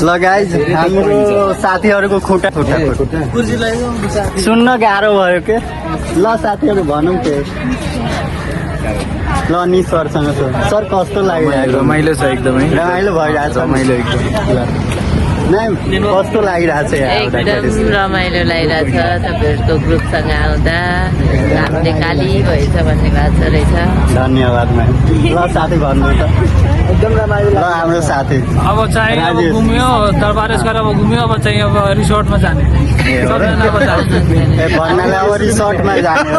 ल गाइज हाम्रो साथीहरूको खुट्टा सुन्न गाह्रो भयो के ल साथीहरू भनौँ के ल नि सरसँग सर कस्तो लाग्यो रमाइलो छ एकदमै रमाइलो भइरहेछ रमाइलो एकदम म्याम कस्तो लागिरहेछ एकदम रमाइलो लागिरहेछ तपाईँहरूको ग्रुपसँग आउँदा हामीले काली भएछ भन्ने भएको छ रहेछ धन्यवाद म्याम ल साथी भन्नु त एकदम रमाइलो ल हाम्रो साथी अब चाहिँ अब घुम्यो दरबारेश्वर अब घुम्यो अब चाहिँ अब रिसोर्टमा जाने भन्नाले अब रिसोर्टमा जाने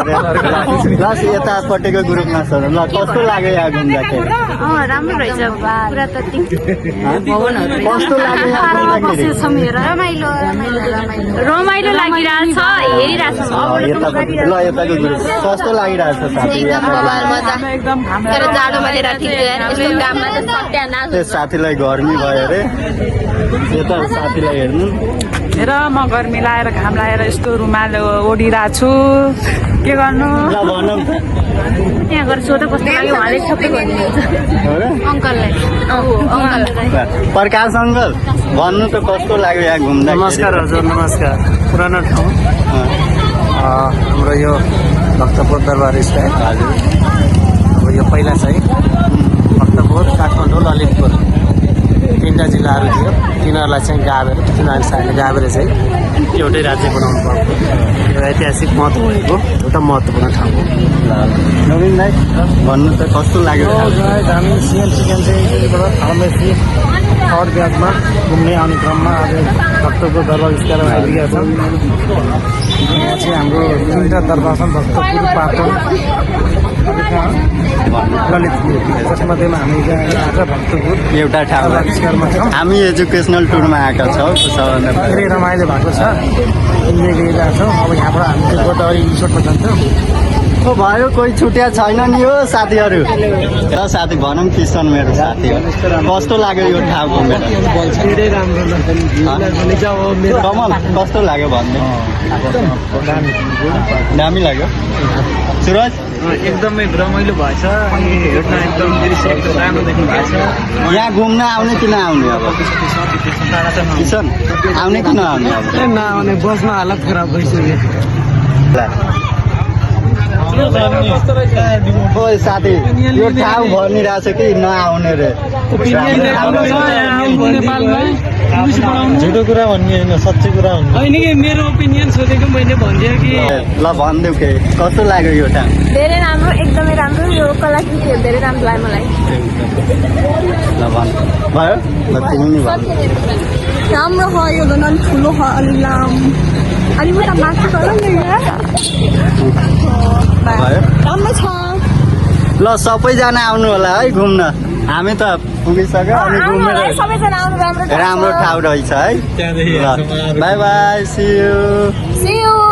ल यतापट्टिको ग्रुपमा छ ल कस्तो लाग्यो यहाँ घुम्दाखेरि राम्रो रहेछ पुरातात्विक कस्तो लाग्यो यहाँ घुम्दाखेरि रमाइलो लागिरहेछ हेरिरहेछ ल यताको ग्रुप कस्तो लागिरहेछ साथी तर जाडोमा लिएर ठिक यस्तो काममा त सत्यानाश साथीलाई गर्मी भयो अरे यता साथीलाई हेर्नु र म गर्मी लाएर घाम लाएर यस्तो रुमाल ओढिरहेको छु के गर्नु ल भनौँ त्यहाँ गएर सोध कस्तो लाग्यो उहाँले सबै भनिदिन्छ अङ्कललाई प्रकाश अङ्कल भन्नु त कस्तो लाग्यो यहाँ घुम्दा नमस्कार हजुर नमस्कार पुरानो ठाउँ हाम्रो यो भक्तपुर दरबार स्टाइल हजुर अब यो पहिला चाहिँ भक्तपुर काठमाडौँ ललितपुर तीनवटा जिल्लाहरू थियो तिनीहरूलाई चाहिँ गाभेर तिनीहरूले गाभेर चाहिँ एउटै राज्य बनाउनु पर्यो यो ऐतिहासिक महत्त्व भएको एउटा महत्त्वपूर्ण ठाउँ हो नवीन दाइ भन्नु त कस्तो लाग्यो हामी सिएम चिकन चाहिँ फार्मेसी थर्ड ब्याचमा घुम्ने आउने क्रममा आज भक्तपुर दरबार स्टाइलमा आइपुगेका छौँ यहाँ चाहिँ हाम्रो तिनवटा दरबार छन् भक्तपुर पाटन ललितपुर जसमध्येमा हामी आज भक्तपुर एउटा ठाउँ हामी एजुकेसनल टुरमा आएका छौँ सबभन्दा धेरै रमाइलो भएको छ इन्जोय गरिरहेको छौँ अब यहाँबाट हामी चाहिँ गोदावरी रिसोर्टमा जान्छौँ हो भयो कोही छुट्या छैन नि हो साथीहरू र साथी भनौँ किसन मेरो साथी हो कस्तो लाग्यो यो ठाउँ घुमेर धेरै राम्रो कमल कस्तो लाग्यो भन्ने दामी लाग्यो सुरज एकदमै रमाइलो भएछ अनि हेर्न एकदम दृश्य एकदम राम्रो देख्नु भएको छ यहाँ घुम्न आउने कि नआउने अब किसन आउने कि नआउने अब नआउने बसमा हालत खराब भइसक्यो ओ साथी यो ठाउँ भनिरहेछ कि नआउने रे झुटो कुरा भन्ने होइन सच्ची कुरा भन्ने होइन कि मेरो ओपिनियन सोधेको मैले भनिदिएँ कि ल भनिदेऊ के कस्तो लाग्यो यो ठाउँ धेरै राम्रो एकदमै राम्रो यो कलाकृतिहरू धेरै राम्रो लाग्यो मलाई ल भन् भयो ल तिमी नि भन् राम्रो हो यो झन् ठुलो हो अलि लामो अलि उता माथि गरौँ न भयो राम्रो छ ल सबैजना आउनु होला है घुम्न हामी त पुगिसक्यो अनि घुमेर सबैजना आउनु राम्रो राम्रो ठाउँ रहेछ है ल बाई बाई सी यू